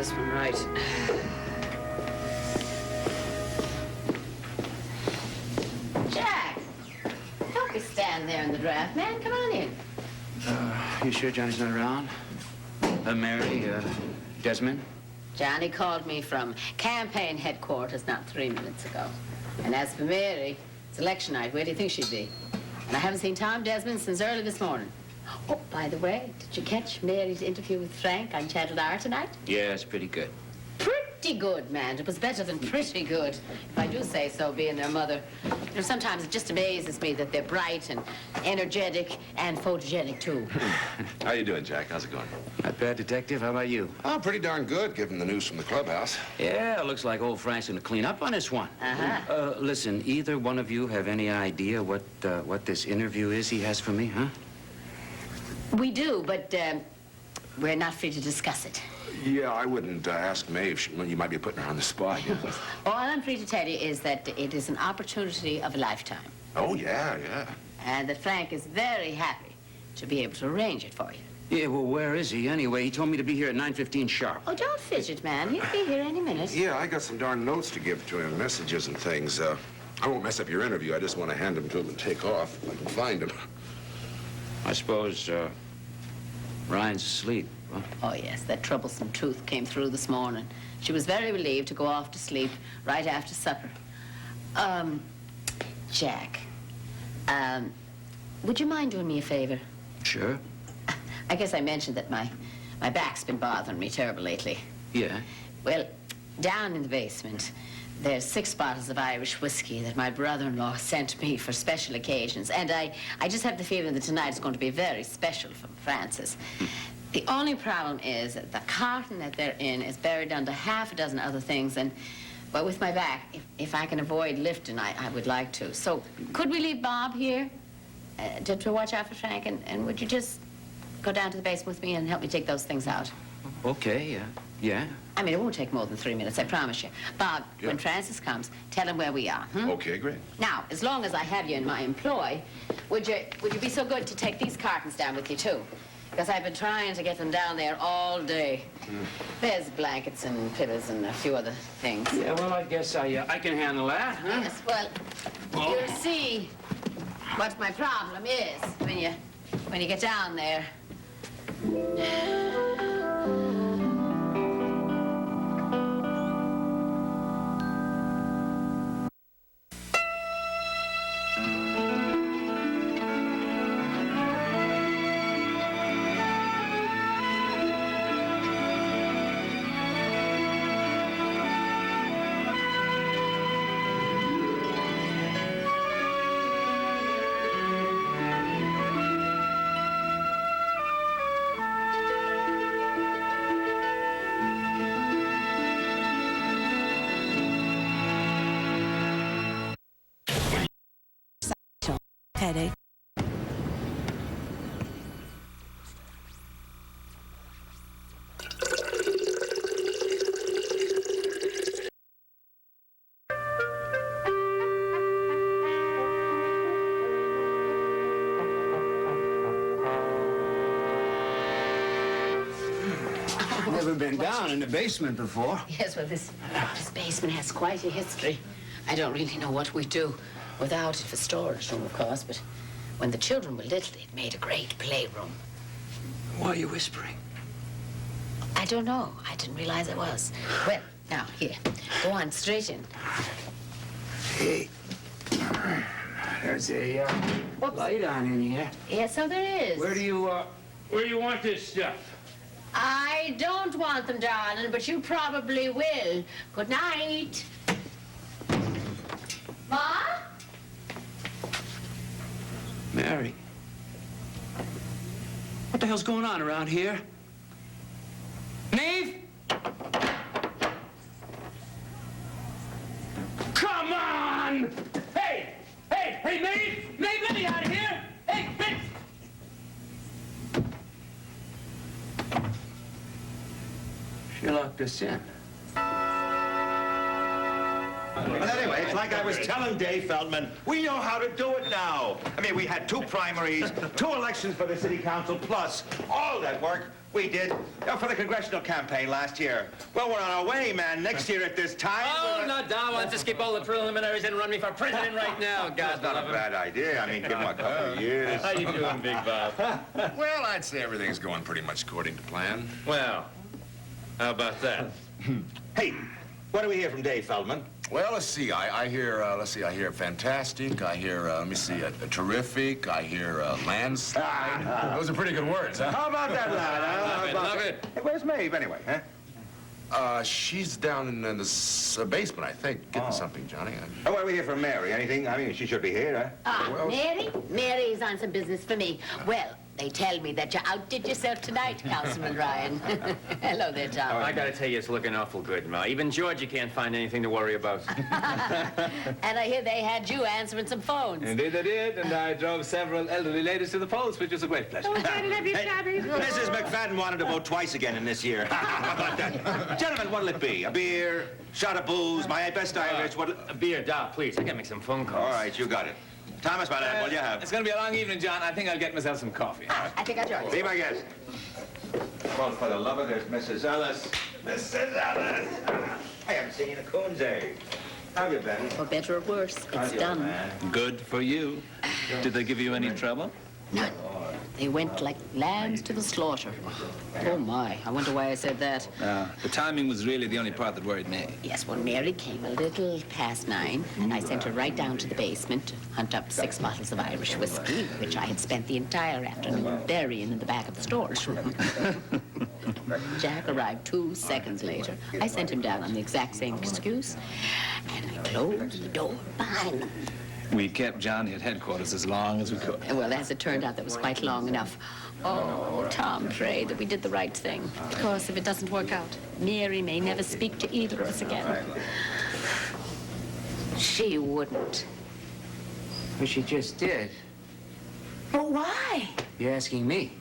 this one right. Jack! Don't be standing there in the draft, man. Come on in. You sure Johnny's not around? Mary, Desmond? Johnny called me from campaign headquarters not 3 minutes ago. And as for Mary, it's election night. Where do you think she'd be? And I haven't seen Tom Desmond since early this morning. Oh, by the way, did you catch Mary's interview with Frank on Channel R tonight? Yeah, it's pretty good. Pretty good, man. It was better than pretty good, if I do say so, being their mother. You know, sometimes it just amazes me that they're bright and energetic and photogenic, too. How you doing, Jack? How's it going? Not bad, Detective. How about you? Oh, pretty darn good, given the news from the clubhouse. Yeah, it looks like old Frank's gonna clean up on this one. Uh-huh. Listen, either one of you have any idea what this interview is he has for me, huh? We do, but we're not free to discuss it. Yeah, I wouldn't ask Maeve. You might be putting her on the spot. You know? All I'm free to tell you is that it is an opportunity of a lifetime. Oh, yeah, yeah. And that Frank is very happy to be able to arrange it for you. Yeah, well, where is he anyway? He told me to be here at 9:15 sharp. Oh, don't fidget, man. He'll be here any minute. Yeah, I got some darn notes to give to him, messages and things. I won't mess up your interview. I just want to hand them to him and take off if I can find him. I suppose, Ryan's asleep, huh? Oh, yes, that troublesome truth came through this morning. She was very relieved to go off to sleep right after supper. Jack, would you mind doing me a favor? Sure. I guess I mentioned that my back's been bothering me terrible lately. Yeah. Well, down in the basement, there's 6 bottles of Irish whiskey that my brother-in-law sent me for special occasions. And I just have the feeling that tonight's going to be very special from Francis. The only problem is that the carton that they're in is buried under half a dozen other things. And, well, with my back, if I can avoid lifting, I would like to. So could we leave Bob here to watch out for Frank? And would you just go down to the basement with me and help me take those things out? Okay, yeah. I mean, it won't take more than 3 minutes, I promise you. Bob, Yeah. when Francis comes, tell him where we are, hmm? Okay, great. Now, as long as I have you in my employ, would you be so good to take these cartons down with you, too? Because I've been trying to get them down there all day. There's blankets and pillows and a few other things. Yeah, well, I guess I can handle that, huh? Yes, well, you'll see what my problem is when you get down there. Headache. Never been down in the basement before. Yes, well, this basement has quite a history. I don't really know what we do without it for storage room, of course, but when the children were little, it made a great playroom. Why are you whispering? I don't know. I didn't realize I was. Well, now, here. Go on, straight in. Hey, there's a light on in here. Yes, so there is. Where do you want this stuff? I don't want them, darling, but you probably will. Good night. Ma? Mary. What the hell's going on around here? Maeve? Come on! Hey, Maeve! Maeve, let me out of here! Hey, Maeve! She locked us in. But anyway, it's like I was telling Dave Feldman, we know how to do it now. I mean, we had 2 primaries, 2 elections for the city council, plus all that work We did. For the congressional campaign last year. Well, we're on our way, man. Next year at this time... Oh, no, Don wants to skip all the preliminaries and run me for president right now. God, That's not a bad idea. I mean, give him a couple of years. How you doing, Big Bob? Well, I'd say everything's going pretty much according to plan. Well, how about that? Hey, what do we hear from Dave Feldman? Well, let's see. I hear, I hear fantastic. I hear, let me see, terrific. I hear landslide. Those are pretty good words, huh? How about that, lad? How about love that? it. Hey, where's Maeve, anyway, huh? She's down in the basement, I think, getting something, Johnny. Oh, what do we hear from Mary? Anything? I mean, she should be here, huh? Ah, Mary? Mary's on some business for me. Well, they tell me that you outdid yourself tonight, Councilman Ryan. Hello there, Tom. I gotta tell you, it's looking awful good, Ma. Even Georgia can't find anything to worry about. And I hear they had you answering some phones. Indeed they did, and I drove several elderly ladies to the polls, which was a great pleasure. Mrs. McFadden wanted to vote twice again in this year. How about that? Gentlemen, what'll it be? A beer, shot of booze, my best Irish, what'll... A beer, Doc, please. I gotta make some phone calls. All right, you got it. Thomas, my lad, what'll you have? It's gonna be a long evening, John. I think I'll get myself some coffee. I think I joined. Be my guest. Well, for the love of there's Mrs. Ellis. Mrs. Ellis! I haven't seen you in a coon's egg. How have you been? For better or worse, it's done. Good for you. Did they give you any trouble? None. They went like lambs to the slaughter. Oh, my. I wonder why I said that. The timing was really the only part that worried me. Yes, well, Mary came a little past 9, and I sent her right down to the basement to hunt up 6 bottles of Irish whiskey, which I had spent the entire afternoon burying in the back of the storage room. Jack arrived 2 seconds later. I sent him down on the exact same excuse, and I closed the door behind him. We kept Johnny at headquarters as long as we could. Well, as it turned out, that was quite long enough. Oh, Tom prayed that we did the right thing. Because if it doesn't work out, Mary may never speak to either of us again. She wouldn't. Well, she just did. But why? You're asking me.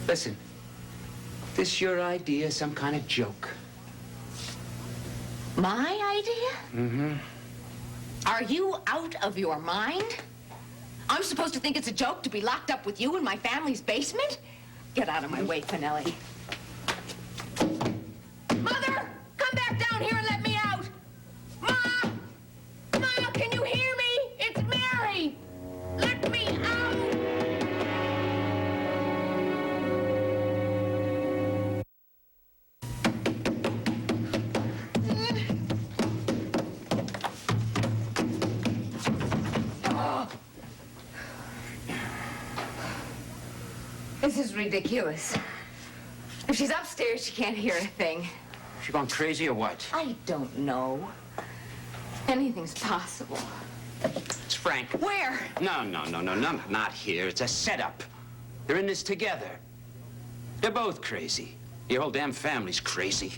Listen, this your idea, some kind of joke? My idea? Mm-hmm. Are you out of your mind? I'm supposed to think it's a joke to be locked up with you in my family's basement? Get out of my way, Finelli. Mother, come back down here and let me out. Ma! Ma, can you hear me? It's Mary. Let me out. This is ridiculous. If she's upstairs, she can't hear a thing. She gone crazy or what? I don't know. Anything's possible. It's Frank. Where? No, not here. It's a setup. They're in this together. They're both crazy. Your whole damn family's crazy.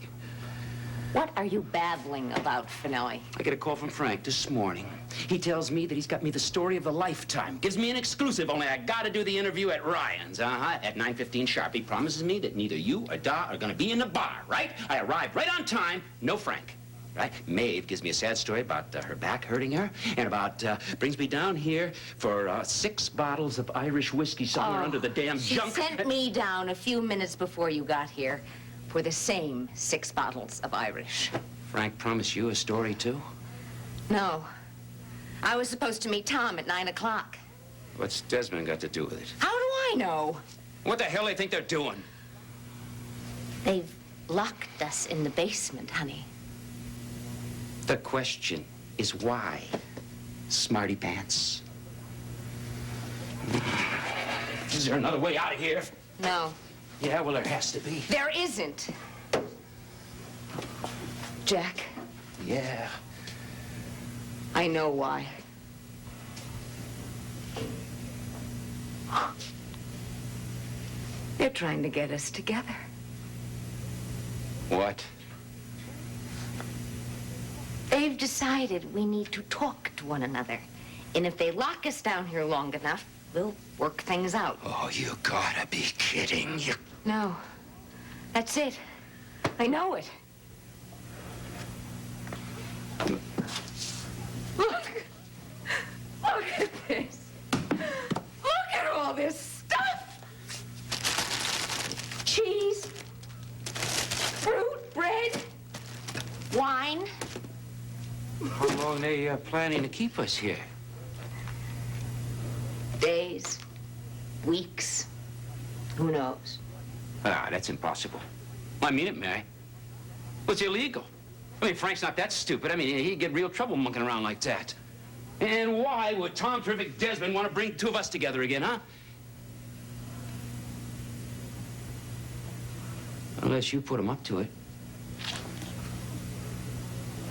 What are you babbling about, Finelli? I get a call from Frank this morning. He tells me that he's got me the story of a lifetime. Gives me an exclusive, only I gotta do the interview at Ryan's, at 9:15 sharp. He promises me that neither you or Da are gonna be in the bar, right? I arrived right on time, no Frank, right? Maeve gives me a sad story about her back hurting her, and about, brings me down here for 6 bottles of Irish whiskey somewhere under the damn She junk. sent me down a few minutes before you got here for the same 6 bottles of Irish. Frank promised you a story, too? No. I was supposed to meet Tom at 9 o'clock. What's Desmond got to do with it? How do I know? What the hell do they think they're doing? They've locked us in the basement, honey. The question is why, smarty pants? Is there another way out of here? No, Yeah, well, there has to be. there isn't. Jack, Yeah. I know why. They're trying to get us together. What? They've decided we need to talk to one another. And if they lock us down here long enough, we'll work things out. Oh, you gotta be kidding. You... No, that's it. I know it. Look at this. Look at all this stuff. they planning to keep us here? Days, weeks, who knows? Ah, that's impossible. I mean it, Mary. Well, it's illegal. I mean, Frank's not that stupid. I mean, he'd get real trouble monkeying around like that. And why would Tom Terrific Desmond want to bring two of us together again, huh? Unless you put him up to it.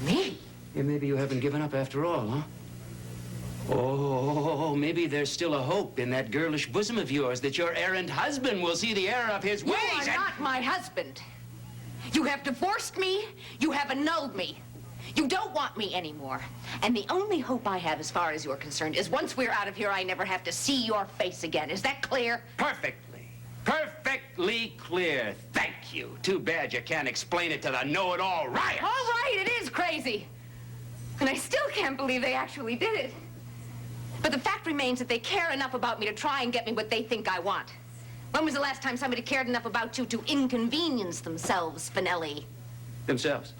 Me? Yeah, maybe you haven't given up after all, huh? Oh, maybe there's still a hope in that girlish bosom of yours that your errant husband will see the error of his ways. You are not my husband. You have divorced me. You have annulled me. You don't want me anymore. And the only hope I have, as far as you're concerned, is once we're out of here, I never have to see your face again. Is that clear? Perfectly. Perfectly clear. Thank you. Too bad you can't explain it to the know-it-all Ryan. All right, it is crazy. And I still can't believe they actually did it. But the fact remains that they care enough about me to try and get me what they think I want. When was the last time somebody cared enough about you to inconvenience themselves, Spinelli? Themselves.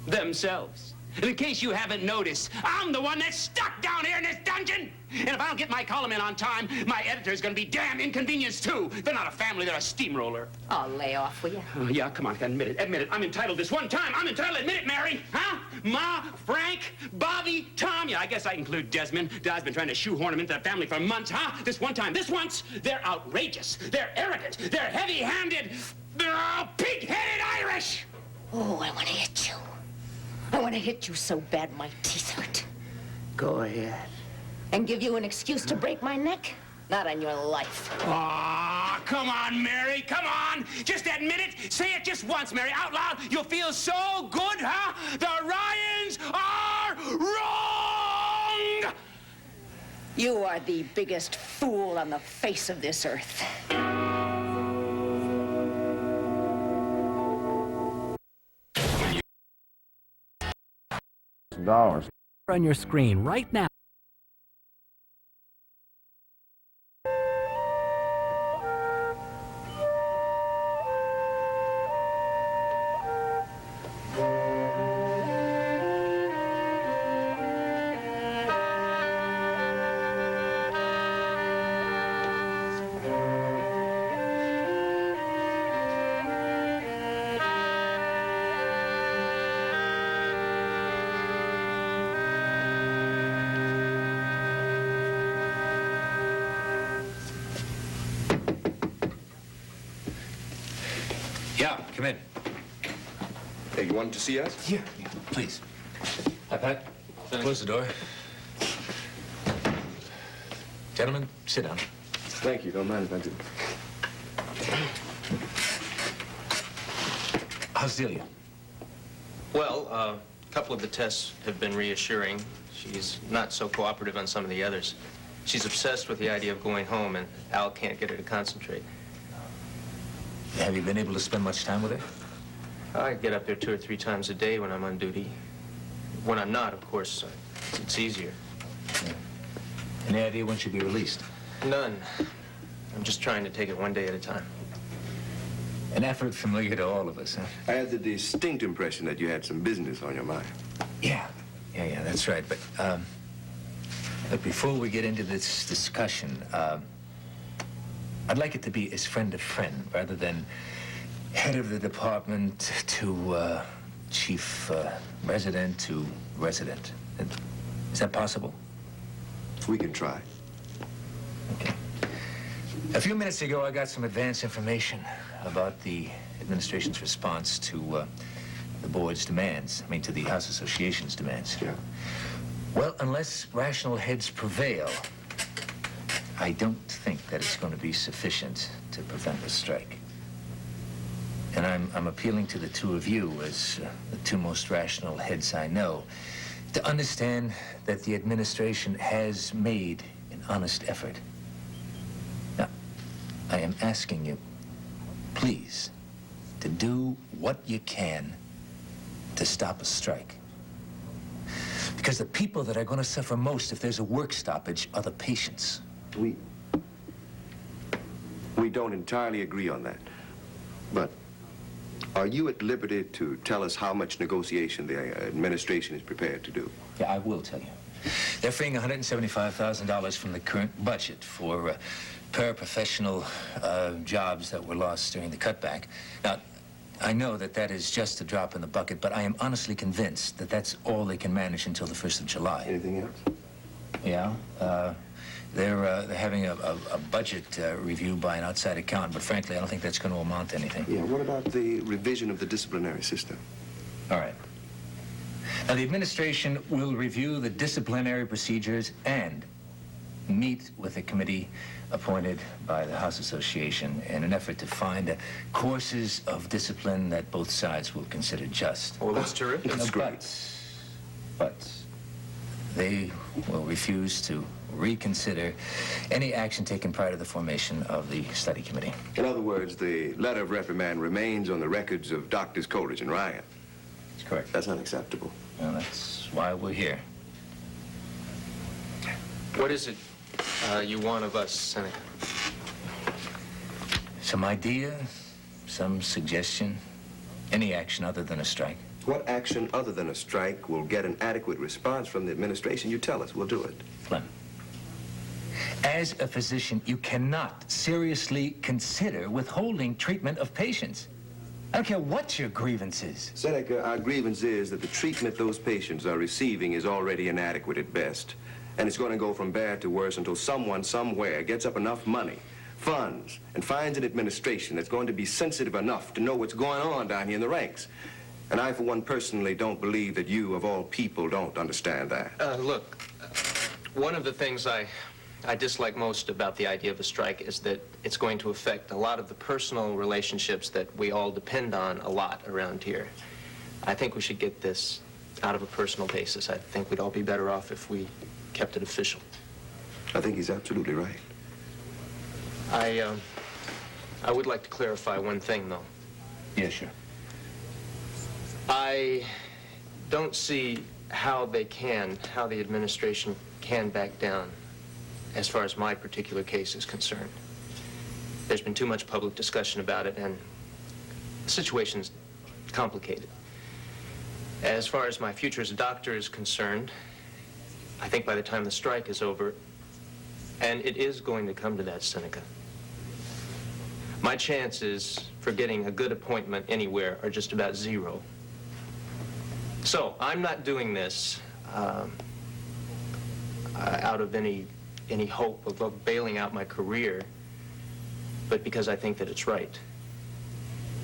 Themselves. And in case you haven't noticed, I'm the one that's stuck down here in this dungeon. And if I don't get my column in on time, my editor's gonna be damn inconvenienced too. They're not a family, they're a steamroller. Oh, lay off, will you? Oh, yeah, come on, admit it, admit it. I'm entitled this one time. I'm entitled, admit it, Mary. Huh? Ma, Frank, Bobby, Tom. Yeah, I guess I include Desmond. Dad's been trying to shoehorn him into the family for months, huh? This one time, this once, they're outrageous. They're arrogant. They're heavy-handed. They're all pig-headed Irish. Oh, I want to hit you. I want to hit you so bad my teeth hurt. Go ahead. And give you an excuse to break my neck? Not on your life. Aw, come on, Mary, come on. Just admit it. Say it just once, Mary, out loud. You'll feel so good, huh? The Ryans are wrong! You are the biggest fool on the face of this earth. Dollars on your screen right now. Yeah, come in. Hey, you wanted to see us? Yeah, please. Hi, Pat. Close the door. Gentlemen, sit down. Thank you. Don't mind if I do. How's Delia? Well, a couple of the tests have been reassuring. She's not so cooperative on some of the others. She's obsessed with the idea of going home, and Al can't get her to concentrate. Have you been able to spend much time with her? I get up there 2 or 3 times a day when I'm on duty. When I'm not, of course, it's easier. Yeah. Any idea when she'll be released? None. I'm just trying to take it one day at a time. An effort familiar to all of us, huh? I had the distinct impression that you had some business on your mind. Yeah, that's right. But before we get into this discussion, I'd like it to be as friend to friend rather than head of the department to chief resident to resident. Is that possible? We can try. Okay. A few minutes ago, I got some advance information about the administration's response to the board's demands. I mean, to the House Association's demands. Yeah. Well, unless rational heads prevail, I don't think that it's going to be sufficient to prevent the strike. And I'm appealing to the two of you as the two most rational heads I know to understand that the administration has made an honest effort. Now, I am asking you, please, to do what you can to stop a strike. Because the people that are going to suffer most if there's a work stoppage are the patients. We don't entirely agree on that. But are you at liberty to tell us how much negotiation the administration is prepared to do? Yeah, I will tell you. They're freeing $175,000 from the current budget for paraprofessional jobs that were lost during the cutback. Now, I know that that is just a drop in the bucket, but I am honestly convinced that that's all they can manage until the 1st of July. Anything else? Yeah, they're having a budget review by an outside accountant, but frankly, I don't think that's going to amount to anything. Yeah, what about the revision of the disciplinary system? All right. Now, the administration will review the disciplinary procedures and meet with a committee appointed by the House Association in an effort to find courses of discipline that both sides will consider just. Well, that's terrific. That's great. But they will refuse to reconsider any action taken prior to the formation of the study committee. In other words, the letter of reprimand remains on the records of Doctors Coleridge and Ryan. That's correct. That's unacceptable. Well, that's why we're here. What is it you want of us, Seneca? Some idea, some suggestion, any action other than a strike. What action other than a strike will get an adequate response from the administration? You tell us. We'll do it. Clem, as a physician, you cannot seriously consider withholding treatment of patients. I don't care what your grievance is. Seneca, our grievance is that the treatment those patients are receiving is already inadequate at best. And it's going to go from bad to worse until someone somewhere gets up enough money, funds, and finds an administration that's going to be sensitive enough to know what's going on down here in the ranks. And I, for one, personally don't believe that you, of all people, don't understand that. Look, one of the things I dislike most about the idea of a strike is that it's going to affect a lot of the personal relationships that we all depend on a lot around here. I think we should get this out of a personal basis. I think we'd all be better off if we kept it official. I think he's absolutely right. I would like to clarify one thing, though. Yeah, sure. I don't see how the administration can back down as far as my particular case is concerned. There's been too much public discussion about it, and the situation's complicated. As far as my future as a doctor is concerned, I think by the time the strike is over, and it is going to come to that, Seneca, my chances for getting a good appointment anywhere are just about zero. So I'm not doing this out of any hope of bailing out my career, but because I think that it's right,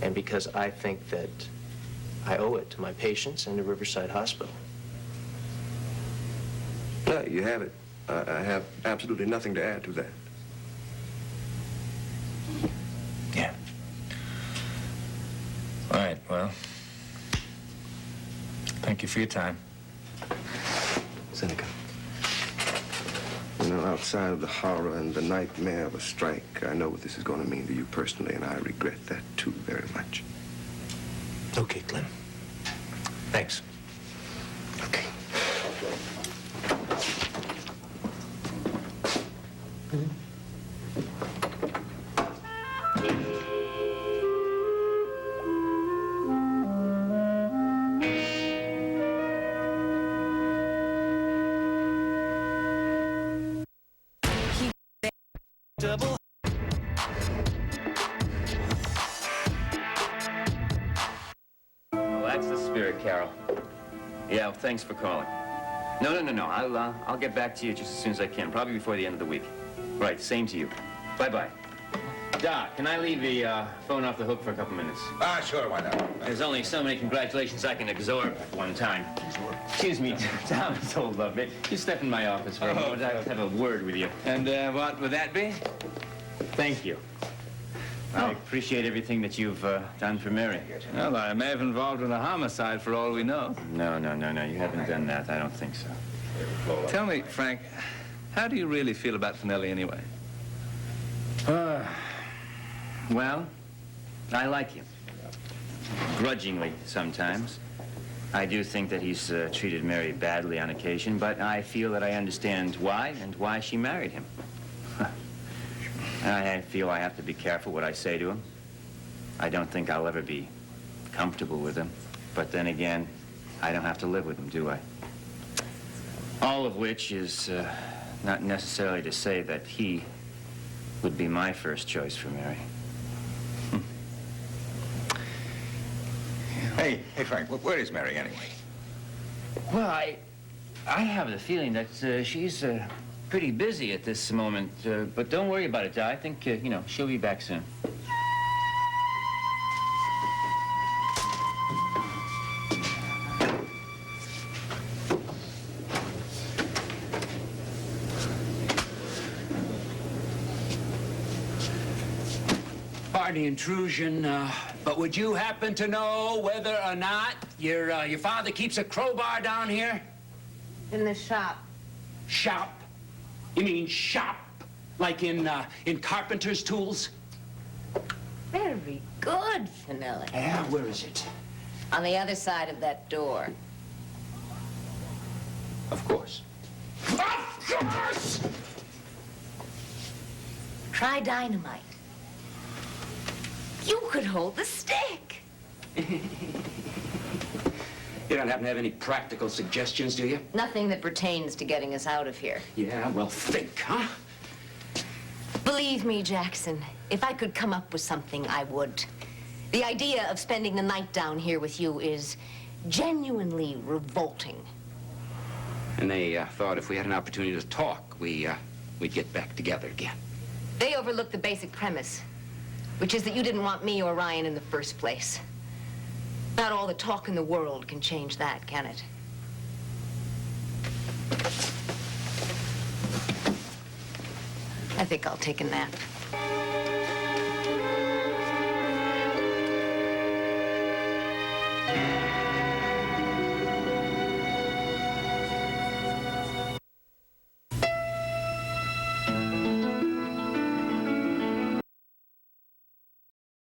and because I think that I owe it to my patients and to Riverside Hospital. No, you have it. I have absolutely nothing to add to that. Yeah. All right, well, thank you for your time. Seneca, you know, outside of the horror and the nightmare of a strike, I know what this is going to mean to you personally, and I regret that, too, very much. Okay, Clem. Thanks. Okay. Well, that's the spirit, Carol. Yeah, well, thanks for calling. No. I'll get back to you just as soon as I can, probably before the end of the week. Right, same to you. Bye-bye. Doc, can I leave the phone off the hook for a couple minutes? Sure, why not? There's only so many congratulations I can absorb at one time. Excuse me, Thomas, old love. You step in my office for a moment. I'll have a word with you. And what would that be? Thank you. I appreciate everything that you've done for Mary. Well, I may have involved in a homicide for all we know. No. You haven't done that. I don't think so. Tell me, Frank, how do you really feel about Finelli anyway? Well, I like him. Grudgingly, sometimes. I do think that he's treated Mary badly on occasion, but I feel that I understand why and why she married him. I feel I have to be careful what I say to him. I don't think I'll ever be comfortable with him. But then again, I don't have to live with him, do I? All of which is not necessarily to say that he would be my first choice for Mary. Hey, Frank, where is Mary anyway? Well, I have the feeling that she's pretty busy at this moment. But don't worry about it, Di. I think, you know, she'll be back soon. Pardon the intrusion, but would you happen to know whether or not your father keeps a crowbar down here? In the shop. Shop? You mean shop? Like in carpenter's tools? Very good, Fenelli. Yeah, where is it? On the other side of that door. Of course. Of course! Try dynamite. You could hold the stick. You don't happen to have any practical suggestions, do you? Nothing that pertains to getting us out of here. Yeah, well, think, huh? Believe me, Jackson, if I could come up with something, I would. The idea of spending the night down here with you is genuinely revolting. And they thought if we had an opportunity to talk, we'd get back together again. They overlooked the basic premise, which is that you didn't want me or Ryan in the first place. Not all the talk in the world can change that, can it? I think I'll take a nap.